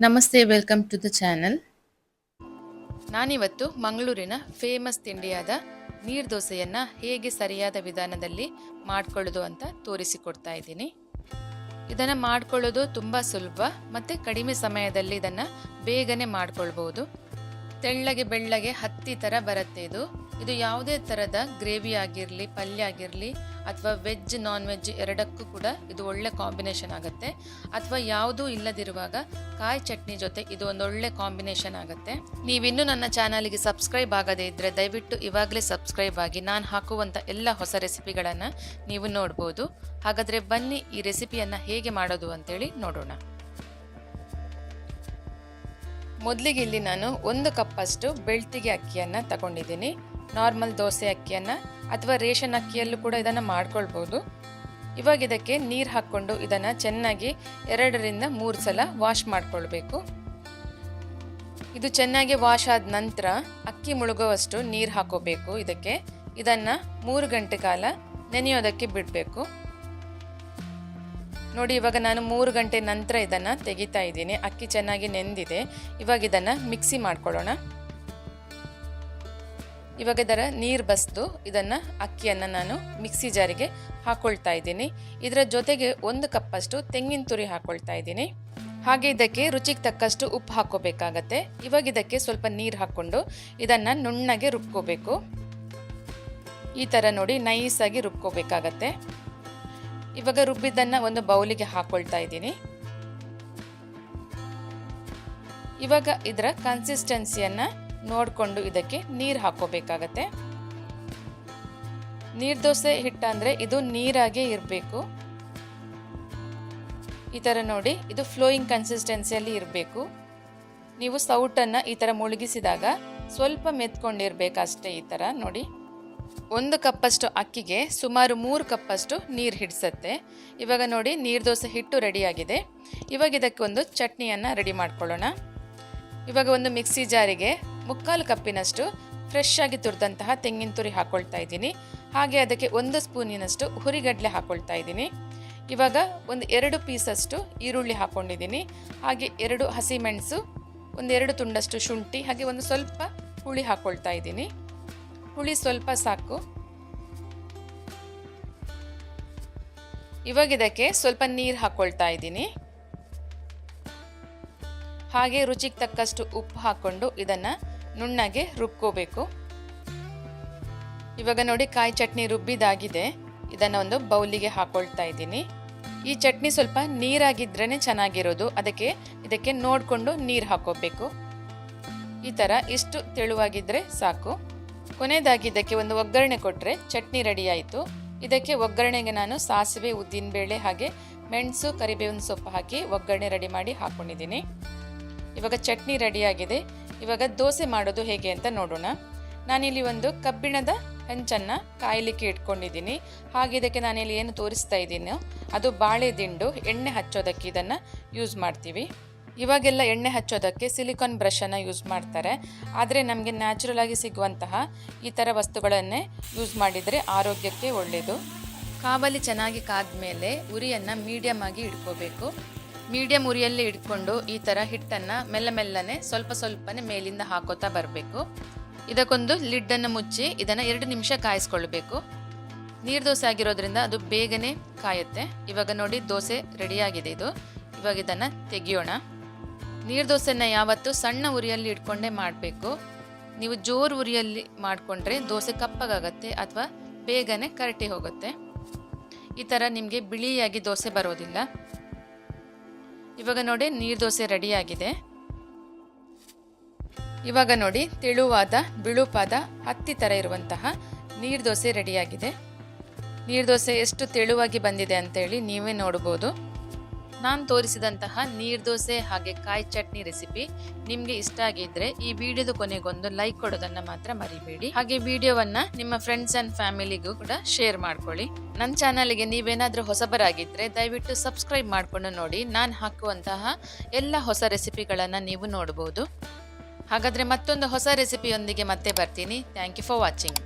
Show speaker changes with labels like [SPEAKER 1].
[SPEAKER 1] ನಮಸ್ತೆ, welcome to the channel. ನಾನಿವತ್ತು ಮಂಗಳೂರಿನ ಫೇಮಸ್ ತಿಂಡಿಯಾದ ನೀರು ದೋಸೆಯನ್ನು ಹೇಗೆ ಸರಿಯಾದ ವಿಧಾನದಲ್ಲಿ ಮಾಡ್ಕೊಳ್ಳೋದು ಅಂತ ತೋರಿಸಿಕೊಡ್ತಾ ಇದ್ದೀನಿ. ಇದನ್ನು ಮಾಡ್ಕೊಳ್ಳೋದು ತುಂಬ ಸುಲಭ ಮತ್ತು ಕಡಿಮೆ ಸಮಯದಲ್ಲಿ ಇದನ್ನು ಬೇಗನೆ ಮಾಡ್ಕೊಳ್ಬೋದು. ತೆಳ್ಳಗೆ ಬೆಳ್ಳಗೆ ಹತ್ತಿ ಥರ ಬರುತ್ತೆ ಇದು ಯಾವುದೇ ಥರದ ಗ್ರೇವಿ ಆಗಿರಲಿ, ಪಲ್ಯ ಆಗಿರಲಿ, ಅಥವಾ ವೆಜ್ ನಾನ್ ವೆಜ್ ಎರಡಕ್ಕೂ ಕೂಡ ಇದು ಒಳ್ಳೆ ಕಾಂಬಿನೇಷನ್ ಆಗುತ್ತೆ. ಅಥವಾ ಯಾವುದೂ ಇಲ್ಲದಿರುವಾಗ ಕಾಯಿ ಚಟ್ನಿ ಜೊತೆ ಇದು ಒಂದು ಒಳ್ಳೆ ಕಾಂಬಿನೇಷನ್ ಆಗುತ್ತೆ. ನೀವಿನ್ನೂ ನನ್ನ ಚಾನಲ್ಗೆ ಸಬ್ಸ್ಕ್ರೈಬ್ ಆಗದೇ ಇದ್ದರೆ ದಯವಿಟ್ಟು ಇವಾಗಲೇ ಸಬ್ಸ್ಕ್ರೈಬ್ ಆಗಿ ನಾನು ಹಾಕುವಂಥ ಎಲ್ಲ ಹೊಸ ರೆಸಿಪಿಗಳನ್ನು ನೀವು ನೋಡ್ಬೋದು. ಹಾಗಾದರೆ ಬನ್ನಿ ಈ ರೆಸಿಪಿಯನ್ನು ಹೇಗೆ ಮಾಡೋದು ಅಂತೇಳಿ ನೋಡೋಣ. ಮೊದಲಿಗೆ ಇಲ್ಲಿ ನಾನು 1 ಕಪ್ಪಷ್ಟು ಬೆಳ್ತಿಗೆ ಅಕ್ಕಿಯನ್ನು ತಗೊಂಡಿದ್ದೀನಿ. ನಾರ್ಮಲ್ ದೋಸೆ ಅಕ್ಕಿಯನ್ನು ಅಥವಾ ರೇಷನ್ ಅಕ್ಕಿಯಲ್ಲೂ ಕೂಡ ಇದನ್ನು ಮಾಡ್ಕೊಳ್ಬೋದು. ಇವಾಗ ಇದಕ್ಕೆ ನೀರು ಹಾಕ್ಕೊಂಡು ಇದನ್ನು ಚೆನ್ನಾಗಿ 2 ರಿಂದ 3 ಸಲ ವಾಶ್ ಮಾಡ್ಕೊಳ್ಬೇಕು. ಇದು ಚೆನ್ನಾಗಿ ವಾಶ್ ಆದ ನಂತರ ಅಕ್ಕಿ ಮುಳುಗುವಷ್ಟು ನೀರು ಹಾಕೋಬೇಕು. ಇದನ್ನು 3 ಗಂಟೆ ಕಾಲ ನೆನೆಯೋದಕ್ಕೆ ಬಿಡಬೇಕು. ನೋಡಿ, ಇವಾಗ ನಾನು 3 ಗಂಟೆ ನಂತರ ಇದನ್ನು ತೆಗಿತಾ ಇದ್ದೀನಿ. ಅಕ್ಕಿ ಚೆನ್ನಾಗಿ ನೆಂದಿದೆ. ಇವಾಗ ಇದನ್ನು ಮಿಕ್ಸಿ ಮಾಡ್ಕೊಳ್ಳೋಣ. ಇವಾಗ ಇದರ ನೀರು ಬಸ್ದು ಇದನ್ನು ಅಕ್ಕಿಯನ್ನು ನಾನು ಮಿಕ್ಸಿ ಜಾರಿಗೆ ಹಾಕೊಳ್ತಾ ಇದ್ದೀನಿ. ಇದರ ಜೊತೆಗೆ 1 ಕಪ್ಪಷ್ಟು ತೆಂಗಿನ ತುರಿ ಹಾಕೊಳ್ತಾ ಇದ್ದೀನಿ. ಹಾಗೆ ಇದಕ್ಕೆ ರುಚಿಗೆ ತಕ್ಕಷ್ಟು ಉಪ್ಪು ಹಾಕೋಬೇಕಾಗತ್ತೆ. ಇವಾಗ ಇದಕ್ಕೆ ಸ್ವಲ್ಪ ನೀರು ಹಾಕ್ಕೊಂಡು ಇದನ್ನು ನುಣ್ಣಗೆ ರುಬ್ಕೋಬೇಕು. ಈ ಥರ ನೋಡಿ ನೈಸಾಗಿ ರುಬ್ಕೋಬೇಕಾಗತ್ತೆ. ಇವಾಗ ರುಬ್ಬಿದ್ದನ್ನು ಒಂದು ಬೌಲಿಗೆ ಹಾಕೊಳ್ತಾ ಇದ್ದೀನಿ. ಇವಾಗ ಇದರ ಕನ್ಸಿಸ್ಟೆನ್ಸಿಯನ್ನು ನೋಡಿಕೊಂಡು ಇದಕ್ಕೆ ನೀರು ಹಾಕೋಬೇಕಾಗತ್ತೆ. ನೀರು ದೋಸೆ ಹಿಟ್ಟಂದರೆ ಇದು ನೀರಾಗೇ ಇರಬೇಕು. ಈ ಥರ ನೋಡಿ, ಇದು ಫ್ಲೋಯಿಂಗ್ ಕನ್ಸಿಸ್ಟೆನ್ಸಿಯಲ್ಲಿ ಇರಬೇಕು. ನೀವು ಸೌಟನ್ನು ಈ ಥರ ಮುಳುಗಿಸಿದಾಗ ಸ್ವಲ್ಪ ಮೆತ್ಕೊಂಡಿರ್ಬೇಕಷ್ಟೇ. ಈ ಥರ ನೋಡಿ, 1 ಕಪ್ಪಷ್ಟು ಅಕ್ಕಿಗೆ ಸುಮಾರು 3 ಕಪ್ಪಷ್ಟು ನೀರು ಹಿಡಿಸುತ್ತೆ. ಇವಾಗ ನೋಡಿ, ನೀರು ದೋಸೆ ಹಿಟ್ಟು ರೆಡಿಯಾಗಿದೆ. ಇವಾಗ ಇದಕ್ಕೆ ಒಂದು ಚಟ್ನಿಯನ್ನು ರೆಡಿ ಮಾಡ್ಕೊಳ್ಳೋಣ. ಇವಾಗ ಒಂದು ಮಿಕ್ಸಿ ಜಾರಿಗೆ 3/4 ಕಪ್ಪಿನಷ್ಟು ಫ್ರೆಶ್ ಆಗಿ ತುರಿದಂತಹ ತೆಂಗಿನ ತುರಿ ಹಾಕ್ಕೊಳ್ತಾ ಇದ್ದೀನಿ. ಹಾಗೆ ಅದಕ್ಕೆ 1 ಸ್ಪೂನಿನಷ್ಟು ಹುರಿಗಡಲೆ ಹಾಕ್ಕೊಳ್ತಾ ಇದ್ದೀನಿ. ಇವಾಗ ಒಂದು 2 ಪೀಸಷ್ಟು ಈರುಳ್ಳಿ ಹಾಕ್ಕೊಂಡಿದ್ದೀನಿ. ಹಾಗೆ 2 ಹಸಿಮೆಣಸು, 1-2 ತುಂಡಷ್ಟು ಶುಂಠಿ, ಹಾಗೆ ಒಂದು ಸ್ವಲ್ಪ ಹುಳಿ ಹಾಕ್ಕೊಳ್ತಾ ಇದ್ದೀನಿ. ಹುಳಿ ಸ್ವಲ್ಪ ಸಾಕು. ಇವಾಗ ಇದಕ್ಕೆ ಸ್ವಲ್ಪ ನೀರು ಹಾಕ್ಕೊಳ್ತಾ ಇದ್ದೀನಿ. ಹಾಗೆ ರುಚಿಗೆ ತಕ್ಕಷ್ಟು ಉಪ್ಪು ಹಾಕ್ಕೊಂಡು ಇದನ್ನು ನುಣ್ಣಗೆ ರುಬ್ಕೋಬೇಕು. ಇವಾಗ ನೋಡಿ, ಕಾಯಿ ಚಟ್ನಿ ರುಬ್ಬಿದಾಗಿದೆ. ಇದನ್ನು ಒಂದು ಬೌಲಿಗೆ ಹಾಕ್ಕೊಳ್ತಾ ಇದ್ದೀನಿ. ಈ ಚಟ್ನಿ ಸ್ವಲ್ಪ ನೀರಾಗಿದ್ರೇ ಚೆನ್ನಾಗಿರೋದು. ಇದಕ್ಕೆ ನೋಡಿಕೊಂಡು ನೀರು ಹಾಕೋಬೇಕು. ಈ ಥರ ಇಷ್ಟು ತೆಳುವಾಗಿದ್ದರೆ ಸಾಕು. ಕೊನೆಯದಾಗಿ ಇದಕ್ಕೆ ಒಂದು ಒಗ್ಗರಣೆ ಕೊಟ್ಟರೆ ಚಟ್ನಿ ರೆಡಿ ಆಯಿತು. ಇದಕ್ಕೆ ಒಗ್ಗರಣೆಗೆ ನಾನು ಸಾಸಿವೆ, ಉದ್ದಿನಬೇಳೆ, ಹಾಗೆ ಮೆಣಸು, ಕರಿಬೇವಿನ ಸೊಪ್ಪು ಹಾಕಿ ಒಗ್ಗರಣೆ ರೆಡಿ ಮಾಡಿ ಹಾಕ್ಕೊಂಡಿದ್ದೀನಿ. ಇವಾಗ ಚಟ್ನಿ ರೆಡಿಯಾಗಿದೆ. ಇವಾಗ ದೋಸೆ ಮಾಡೋದು ಹೇಗೆ ಅಂತ ನೋಡೋಣ. ನಾನಿಲ್ಲಿ ಒಂದು ಕಬ್ಬಿಣದ ಹಂಚನ್ನು ಕಾಯಲಿಕ್ಕೆ ಇಟ್ಕೊಂಡಿದ್ದೀನಿ. ಹಾಗೆ ಇದಕ್ಕೆ ನಾನಿಲ್ಲಿ ಏನು ತೋರಿಸ್ತಾ ಇದ್ದೀನೋ ಅದು ಬಾಳೆ ದಿಂಡು. ಎಣ್ಣೆ ಹಚ್ಚೋದಕ್ಕೆ ಇದನ್ನು ಯೂಸ್ ಮಾಡ್ತೀವಿ. ಇವಾಗೆಲ್ಲ ಎಣ್ಣೆ ಹಚ್ಚೋದಕ್ಕೆ ಸಿಲಿಕಾನ್ ಬ್ರಷನ್ನು ಯೂಸ್ ಮಾಡ್ತಾರೆ. ಆದರೆ ನಮಗೆ ನ್ಯಾಚುರಲ್ ಆಗಿ ಸಿಗುವಂತಹ ಈ ಥರ ವಸ್ತುಗಳನ್ನೇ ಯೂಸ್ ಮಾಡಿದರೆ ಆರೋಗ್ಯಕ್ಕೆ ಒಳ್ಳೆಯದು. ಕಾವಲಿ ಚೆನ್ನಾಗಿ ಕಾದ ಮೇಲೆ ಉರಿಯನ್ನು ಮೀಡಿಯಮ್ ಆಗಿ ಇಟ್ಕೋಬೇಕು. ಮೀಡಿಯಮ್ ಉರಿಯಲ್ಲಿ ಇಟ್ಕೊಂಡು ಈ ಥರ ಹಿಟ್ಟನ್ನು ಮೆಲ್ಲನೆ ಸ್ವಲ್ಪನೇ ಮೇಲಿಂದ ಹಾಕೋತಾ ಬರಬೇಕು. ಇದಕ್ಕೊಂದು ಲಿಡ್ಡನ್ನು ಮುಚ್ಚಿ ಇದನ್ನು 2 ನಿಮಿಷ ಕಾಯಿಸ್ಕೊಳ್ಬೇಕು. ನೀರು ದೋಸೆ ಆಗಿರೋದ್ರಿಂದ ಅದು ಬೇಗನೆ ಕಾಯುತ್ತೆ. ಇವಾಗ ನೋಡಿ, ದೋಸೆ ರೆಡಿಯಾಗಿದೆ. ಇವಾಗ ಇದನ್ನು ತೆಗಿಯೋಣ. ನೀರು ದೋಸೆನ ಯಾವತ್ತೂ ಸಣ್ಣ ಉರಿಯಲ್ಲಿ ಇಟ್ಕೊಂಡೇ ಮಾಡಬೇಕು. ನೀವು ಜೋರು ಉರಿಯಲ್ಲಿ ಮಾಡಿಕೊಂಡ್ರೆ ದೋಸೆ ಕಪ್ಪಗಾಗತ್ತೆ ಅಥವಾ ಬೇಗನೆ ಕರಟಿ ಹೋಗುತ್ತೆ. ಈ ಥರ ನಿಮಗೆ ಬಿಳಿಯಾಗಿ ದೋಸೆ ಬರೋದಿಲ್ಲ. ಇವಾಗ ನೋಡಿ, ನೀರು ದೋಸೆ ರೆಡಿಯಾಗಿದೆ. ಇವಾಗ ನೋಡಿ, ತೆಳುವಾದ ಬಿಳುಪಾದ ಹತ್ತಿ ಥರ ಇರುವಂತಹ ನೀರು ದೋಸೆ ರೆಡಿಯಾಗಿದೆ. ನೀರು ದೋಸೆ ಎಷ್ಟು ತೆಳುವಾಗಿ ಬಂದಿದೆ ಅಂತೇಳಿ ನೀವೇ ನೋಡ್ಬೋದು. ನಾನು ತೋರಿಸಿದಂತಹ ನೀರು ದೋಸೆ ಹಾಗೆ ಕಾಯಿ ಚಟ್ನಿ ರೆಸಿಪಿ ನಿಮಗೆ ಇಷ್ಟ ಆಗಿದ್ದರೆ ಈ ವಿಡಿಯೋದ ಕೊನೆಗೊಂದು ಲೈಕ್ ಕೊಡೋದನ್ನು ಮಾತ್ರ ಮರಿಬೇಡಿ. ಹಾಗೆ ವಿಡಿಯೋವನ್ನು ನಿಮ್ಮ ಫ್ರೆಂಡ್ಸ್ ಆ್ಯಂಡ್ ಫ್ಯಾಮಿಲಿಗೂ ಕೂಡ ಶೇರ್ ಮಾಡ್ಕೊಳ್ಳಿ. ನನ್ನ ಚಾನಲ್ಗೆ ನೀವೇನಾದರೂ ಹೊಸಬರಾಗಿದ್ದರೆ ದಯವಿಟ್ಟು ಸಬ್ಸ್ಕ್ರೈಬ್ ಮಾಡಿಕೊಂಡು ನೋಡಿ. ನಾನು ಹಾಕುವಂತಹ ಎಲ್ಲ ಹೊಸ ರೆಸಿಪಿಗಳನ್ನು ನೀವು ನೋಡ್ಬೋದು. ಹಾಗಾದರೆ ಮತ್ತೊಂದು ಹೊಸ ರೆಸಿಪಿಯೊಂದಿಗೆ ಮತ್ತೆ ಬರ್ತೀನಿ. Thank you for watching.